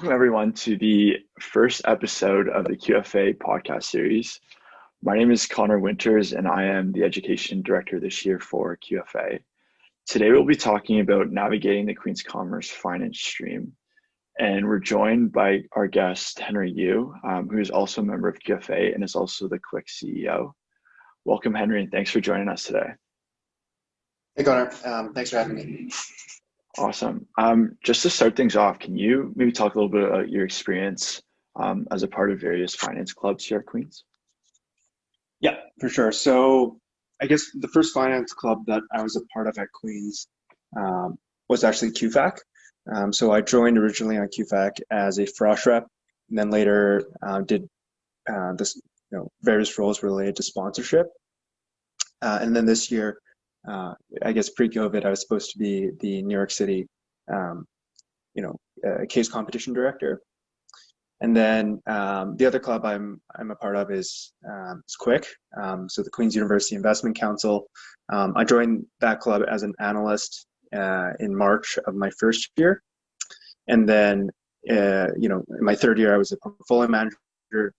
Welcome everyone to the first episode of the QFA podcast series. My name is Connor Winters and I am the education director this year for QFA. Today we'll be talking about navigating the Queen's Commerce finance stream. And we're joined by our guest, Henry Yu, who is also a member of QFA and is also the Quick CEO. Welcome, Henry, and thanks for joining us today. Hey, Connor. Thanks for having me. Awesome. Just to start things off, can you maybe talk a little bit about your experience as a part of various finance clubs here at Queen's? Yeah, for sure. So I guess the first finance club that I was a part of at Queen's was actually QFAC. So I joined originally on QFAC as a frosh rep, and then later did this, various roles related to sponsorship. And then this year, I guess pre-COVID, I was supposed to be the New York City, case competition director. And then the other club I'm a part of is Quick, so the Queen's University Investment Council. I joined that club as an analyst in March of my first year, and then in my third year I was a portfolio manager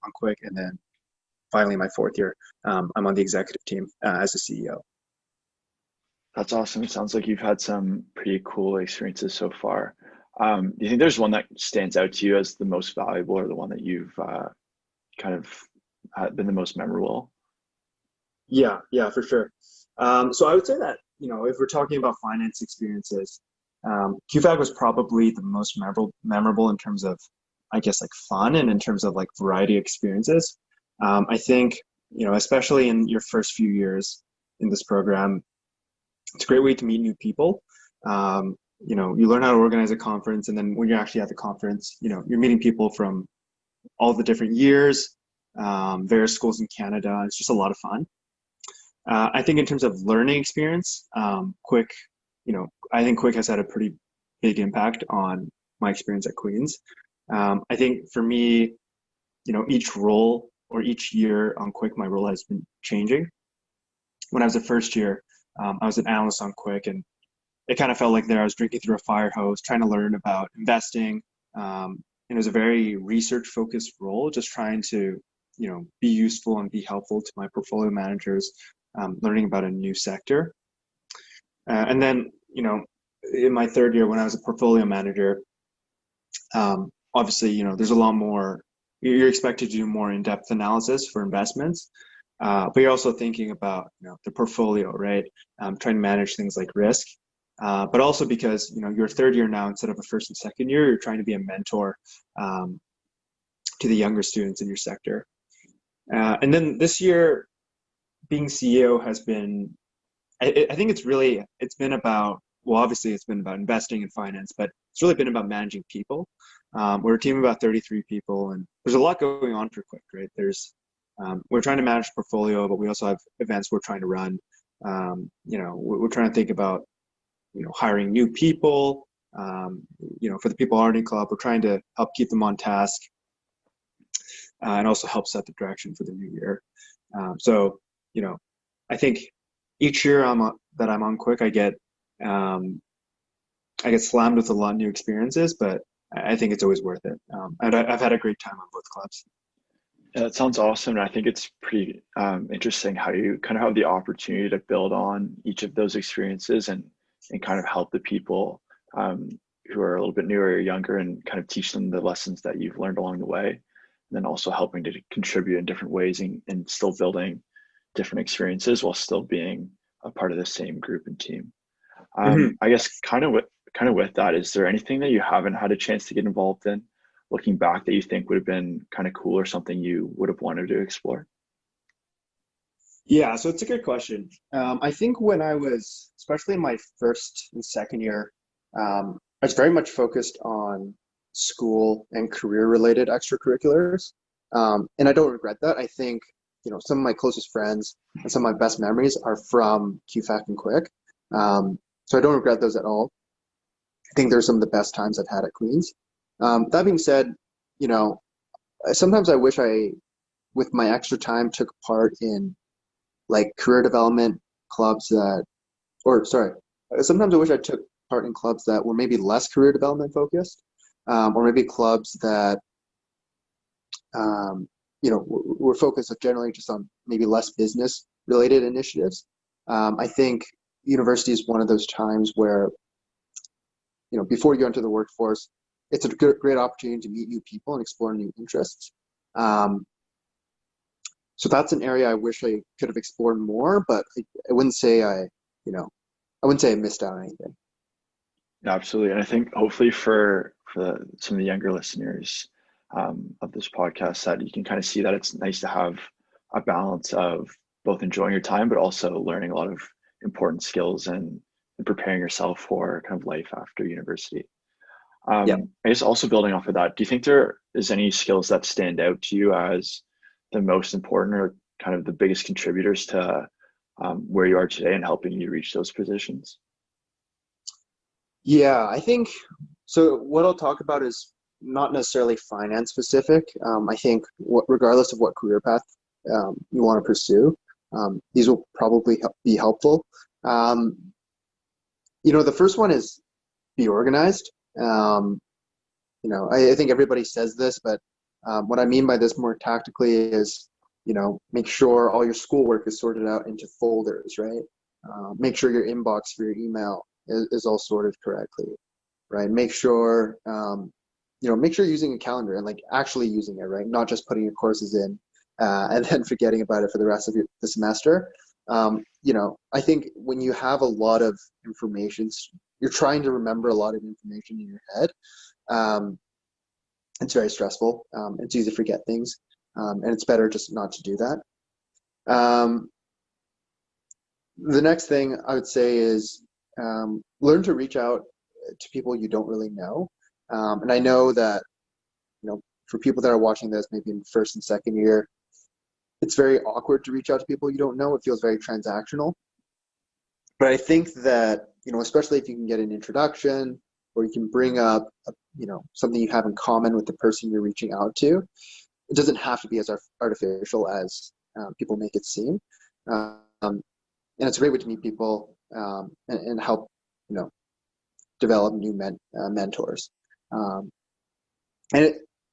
on Quick, and then finally my fourth year I'm on the executive team as a CEO. That's awesome. It sounds like you've had some pretty cool experiences so far. Do you think there's one that stands out to you as the most valuable, or the one that you've kind of been the most memorable? Yeah, for sure. So I would say that, if we're talking about finance experiences, QFAG was probably the most memorable in terms of, I guess, like fun and in terms of like variety of experiences. I think, especially in your first few years in this program, it's a great way to meet new people. You learn how to organize a conference, and then when you're actually at the conference, you're meeting people from all the different years, various schools in Canada. It's just a lot of fun. I think in terms of learning experience, Quick, I think Quick has had a pretty big impact on my experience at Queen's. I think for me, each role or each year on Quick, my role has been changing. When I was a first year, I was an analyst on Quick, and it kind of felt like I was drinking through a fire hose, trying to learn about investing. And it was a very research-focused role, just trying to, be useful and be helpful to my portfolio managers, learning about a new sector. And then, in my third year, when I was a portfolio manager, obviously, there's a lot more. You're expected to do more in-depth analysis for investments. But you're also thinking about the portfolio, right? Trying to manage things like risk, but also because you're third year now instead of a first and second year, you're trying to be a mentor to the younger students in your sector. And then this year, being CEO has been, I think it's been about, well, obviously it's been about investing in finance, but it's really been about managing people. We're a team of about 33 people, and there's a lot going on for Quick, right? We're trying to manage the portfolio, but we also have events we're trying to run. We're trying to think about, hiring new people. For the people already in club, we're trying to help keep them on task, and also help set the direction for the new year. I think each year that I'm on Quick, I get slammed with a lot of new experiences, but I think it's always worth it. And I've had a great time on both clubs. Yeah, that sounds awesome. And I think it's pretty interesting how you kind of have the opportunity to build on each of those experiences and kind of help the people who are a little bit newer or younger, and kind of teach them the lessons that you've learned along the way. And then also helping to contribute in different ways and still building different experiences while still being a part of the same group and team. I guess kind of with that, is there anything that you haven't had a chance to get involved in, looking back, that you think would have been kind of cool, or something you would have wanted to explore? Yeah, so it's a good question. I think when I was, especially in my first and second year, I was very much focused on school and career-related extracurriculars. And I don't regret that. I think, some of my closest friends and some of my best memories are from QFAC and Quick. So I don't regret those at all. I think they're some of the best times I've had at Queen's. That being said, sometimes I wish with my extra time, took part in like career development clubs sometimes I wish I took part in clubs that were maybe less career development focused. or maybe clubs that we're focused generally just on maybe less business related initiatives. I think university is one of those times where, before you enter the workforce, it's a great opportunity to meet new people and explore new interests. So that's an area I wish I could have explored more, but I wouldn't say I wouldn't say I missed out on anything. Absolutely. And I think hopefully for some of the younger listeners of this podcast, that you can kind of see that it's nice to have a balance of both enjoying your time, but also learning a lot of important skills and preparing yourself for kind of life after university. Yeah. I guess also building off of that, do you think there is any skills that stand out to you as the most important or kind of the biggest contributors to where you are today and helping you reach those positions? Yeah, I think so. What I'll talk about is not necessarily finance specific. I think regardless of what career path you want to pursue, these will probably be helpful. Um, the first one is be organized. I think everybody says this, but what I mean by this more tactically is, make sure all your schoolwork is sorted out into folders, right? Make sure your inbox for your email is all sorted correctly, right? Make sure, make sure you're using a calendar and like actually using it, right? Not just putting your courses in and then forgetting about it for the rest of the semester. I think when you have a lot of information, you're trying to remember a lot of information in your head. It's very stressful. It's easy to forget things, and it's better just not to do that. The next thing I would say is learn to reach out to people you don't really know. And I know that, for people that are watching this, maybe in first and second year, it's very awkward to reach out to people you don't know. It feels very transactional. But I think that, especially if you can get an introduction or you can bring up, something you have in common with the person you're reaching out to, it doesn't have to be as artificial as people make it seem. And it's a great way to meet people and help, develop new mentors. And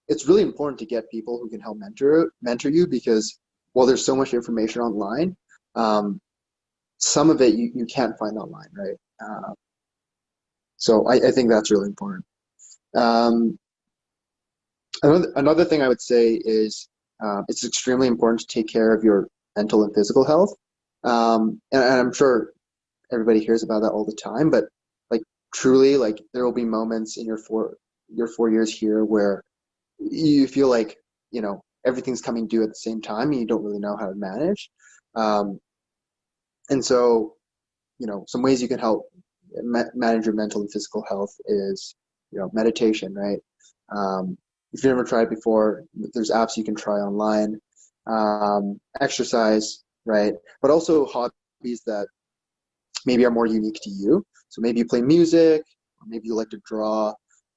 it's really important to get people who can help mentor you, because while there's so much information online, some of it you can't find online, right? So I think that's really important. Another thing I would say is it's extremely important to take care of your mental and physical health. And I'm sure everybody hears about that all the time, but like truly, like there will be moments in your 4 years here where you feel like, everything's coming due at the same time and you don't really know how to manage. And so, some ways you can help manage your mental and physical health is, meditation, right? If you've never tried before, there's apps you can try online. Exercise, right? But also hobbies that maybe are more unique to you. So maybe you play music, or maybe you like to draw.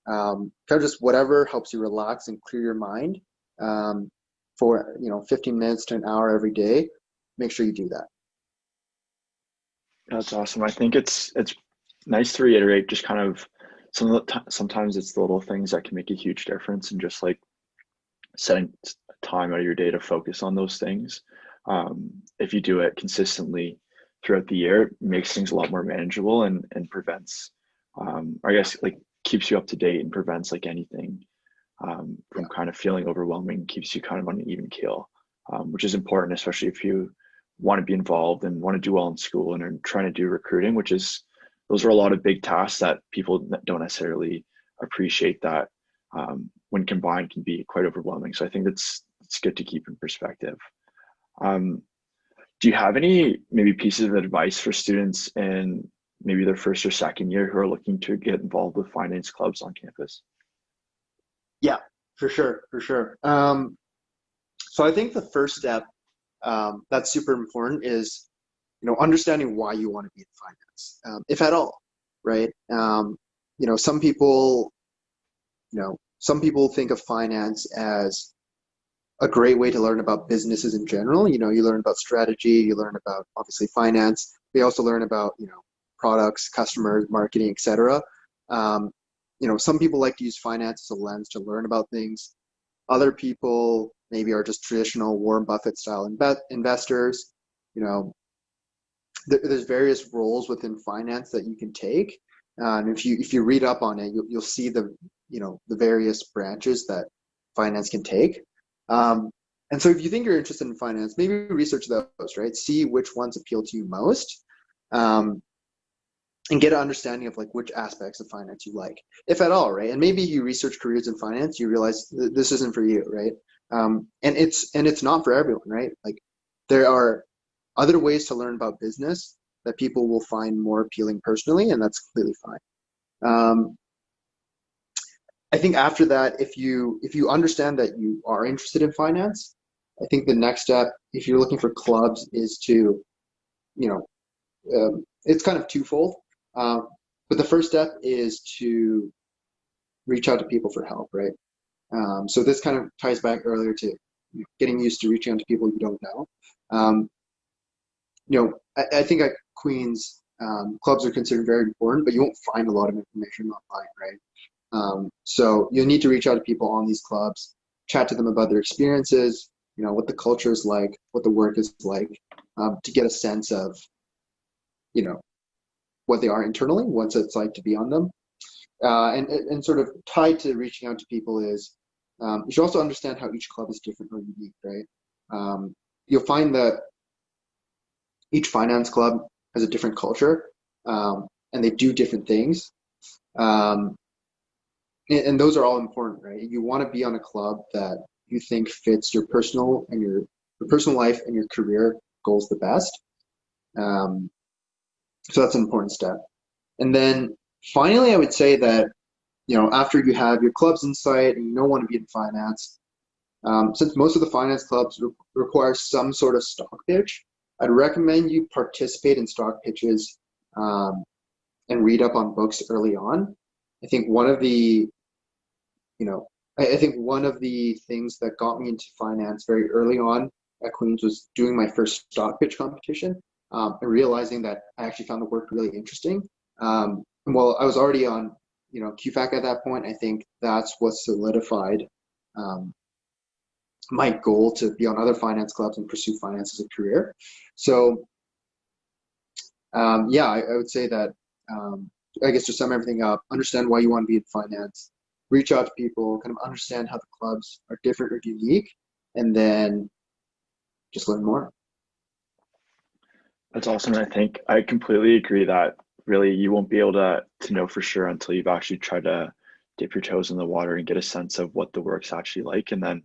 Kind of just whatever helps you relax and clear your mind for 15 minutes to an hour every day. Make sure you do that. That's awesome. I think it's nice to reiterate just kind of sometimes it's the little things that can make a huge difference, and just like setting time out of your day to focus on those things. If you do it consistently throughout the year, it makes things a lot more manageable and prevents, or I guess like keeps you up to date and prevents like anything from kind of feeling overwhelming, keeps you kind of on an even keel, which is important, especially if you want to be involved and want to do well in school and are trying to do recruiting, those are a lot of big tasks that people don't necessarily appreciate, that when combined can be quite overwhelming. So I think it's good to keep in perspective. Do you have any maybe pieces of advice for students in maybe their first or second year who are looking to get involved with finance clubs on campus? Yeah, for sure. So I think the first step that's super important is, understanding why you want to be in finance, if at all, right? Some people, some people think of finance as a great way to learn about businesses in general. You learn about strategy, you learn about obviously finance. We also learn about, products, customers, marketing, etc. some people like to use finance as a lens to learn about things. Other people maybe are just traditional Warren Buffett style investors. There's various roles within finance that you can take. And if you read up on it, you'll see the various branches that finance can take. And so if you think you're interested in finance, maybe research those, right? See which ones appeal to you most, and get an understanding of like which aspects of finance you like, if at all, right? And maybe you research careers in finance, you realize this isn't for you, right? And it's not for everyone, right? Like there are other ways to learn about business that people will find more appealing personally, and that's completely fine. I think after that, if you understand that you are interested in finance, I think the next step, if you're looking for clubs, is to, it's kind of twofold. But the first step is to reach out to people for help, right? So this kind of ties back earlier to getting used to reaching out to people you don't know. I think at Queens, clubs are considered very important, but you won't find a lot of information online, right? So you'll need to reach out to people on these clubs, chat to them about their experiences, what the culture is like, what the work is like, to get a sense of, what they are internally, what it's like to be on them. And sort of tied to reaching out to people is, you should also understand how each club is different or unique, right? You'll find that each finance club has a different culture, and they do different things. And those are all important, right? You want to be on a club that you think fits your personal life and your career goals the best. So that's an important step. And then finally, I would say that, after you have your clubs in sight and you don't want to be in finance, since most of the finance clubs require some sort of stock pitch, I'd recommend you participate in stock pitches, and read up on books early on. I think one of the, I think one of the things that got me into finance very early on at Queens was doing my first stock pitch competition, and realizing that I actually found the work really interesting. Well, I was already on, QFAC at that point. I think that's what solidified my goal to be on other finance clubs and pursue finance as a career. So, yeah, I would say that, I guess to sum everything up, understand why you want to be in finance, reach out to people, kind of understand how the clubs are different or unique, and then just learn more. That's awesome. And I think I completely agree that really you won't be able to know for sure until you've actually tried to dip your toes in the water and get a sense of what the work's actually like. And then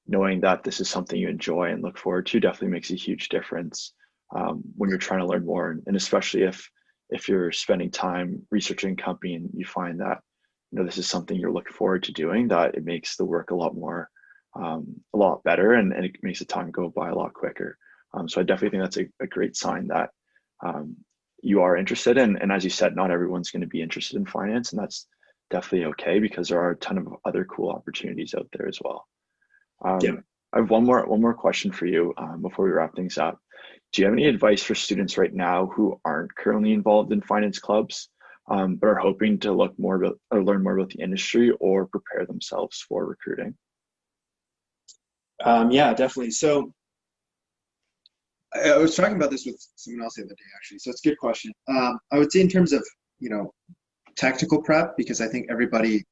knowing that this is something you enjoy and look forward to definitely makes a huge difference, when you're trying to learn more. And especially if you're spending time researching a company and you find that, this is something you're looking forward to doing, that it makes the work a lot more, a lot better, and it makes the time go by a lot quicker. So I definitely think that's a great sign that, you are interested in. And as you said, not everyone's going to be interested in finance, and that's definitely okay, because there are a ton of other cool opportunities out there as well. Yeah. I have one more question for you, before we wrap things up. Do you have any advice for students right now who aren't currently involved in finance clubs, but are hoping to learn more about the industry or prepare themselves for recruiting? Yeah, definitely. So I was talking about this with someone else the other day, actually. So it's a good question. I would say in terms of, technical prep, because I think the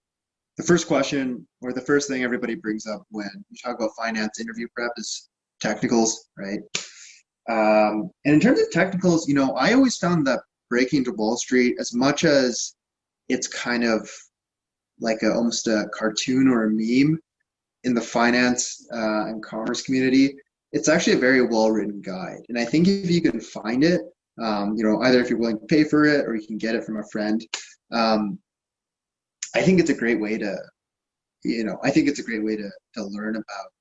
first question or the first thing everybody brings up when you talk about finance interview prep is technicals, right? And in terms of technicals, I always found that breaking into Wall Street, as much as it's kind of like almost a cartoon or a meme in the finance and commerce community, it's actually a very well-written guide. And I think if you can find it, either if you're willing to pay for it or you can get it from a friend, I think it's a great way to, to learn about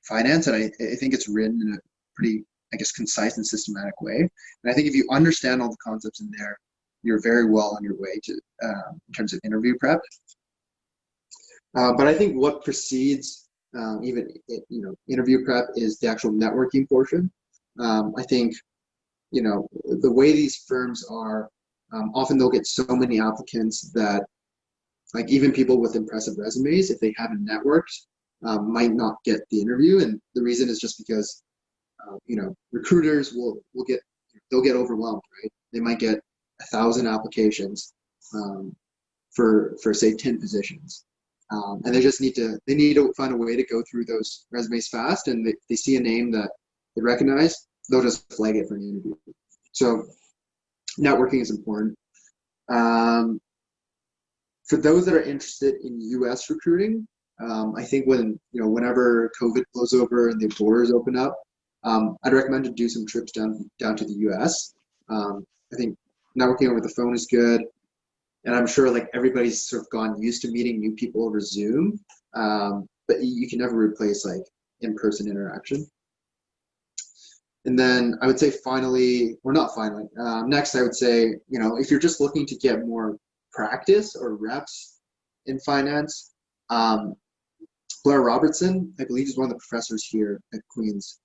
finance. And I think it's written in a pretty, concise and systematic way. And I think if you understand all the concepts in there, you're very well on your way to, in terms of interview prep. But I think what precedes interview prep is the actual networking portion. I think, the way these firms are, often they'll get so many applicants that Like even people with impressive resumes, if they haven't networked, might not get the interview. And the reason is just because recruiters they'll get overwhelmed, right? They might get 1,000 applications for say 10 positions. And they need to find a way to go through those resumes fast. And they see a name that they recognize, they'll just flag it for an interview. So networking is important. For those that are interested in U.S. recruiting, I think whenever COVID blows over and the borders open up, I'd recommend to do some trips down to the U.S. I think networking over the phone is good, and I'm sure like everybody's sort of gone used to meeting new people over Zoom, but you can never replace like in-person interaction. And then I would say next I would say, if you're just looking to get more practice or reps in finance, Blair Robertson, I believe, is one of the professors here at Queen's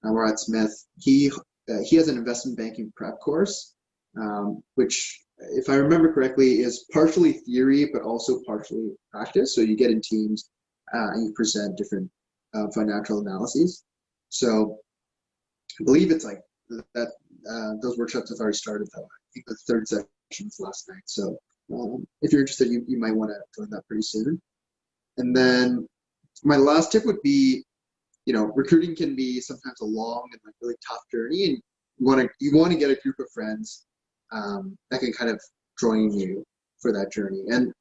or at Smith. He has an investment banking prep course, which, if I remember correctly, is partially theory but also partially practice. So you get in teams and you present different financial analyses. So I believe it's like that. Those workshops have already started, though. I think the third session was last night. So if you're interested, you might want to join that pretty soon. And then my last tip would be, recruiting can be sometimes a long and like really tough journey, and you want to get a group of friends that can kind of join you for that journey. And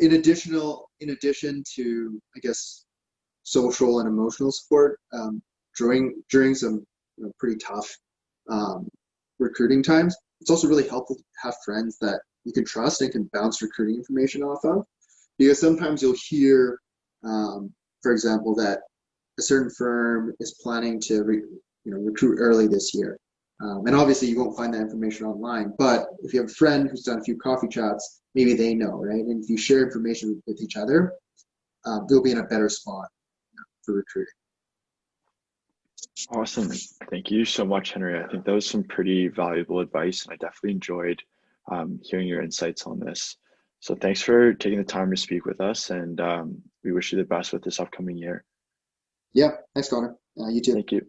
in addition to, I guess, social and emotional support during some pretty tough recruiting times, it's also really helpful to have friends that you can trust and can bounce recruiting information off of, because sometimes you'll hear, for example, that a certain firm is planning to recruit early this year, and obviously you won't find that information online, but if you have a friend who's done a few coffee chats, maybe they know, right? And if you share information with each other, they'll be in a better spot for recruiting. Awesome. Thank you so much, Henry. I think that was some pretty valuable advice, and I definitely enjoyed hearing your insights on this. So thanks for taking the time to speak with us, and we wish you the best with this upcoming year. Yeah, thanks, Connor. You too. Thank you.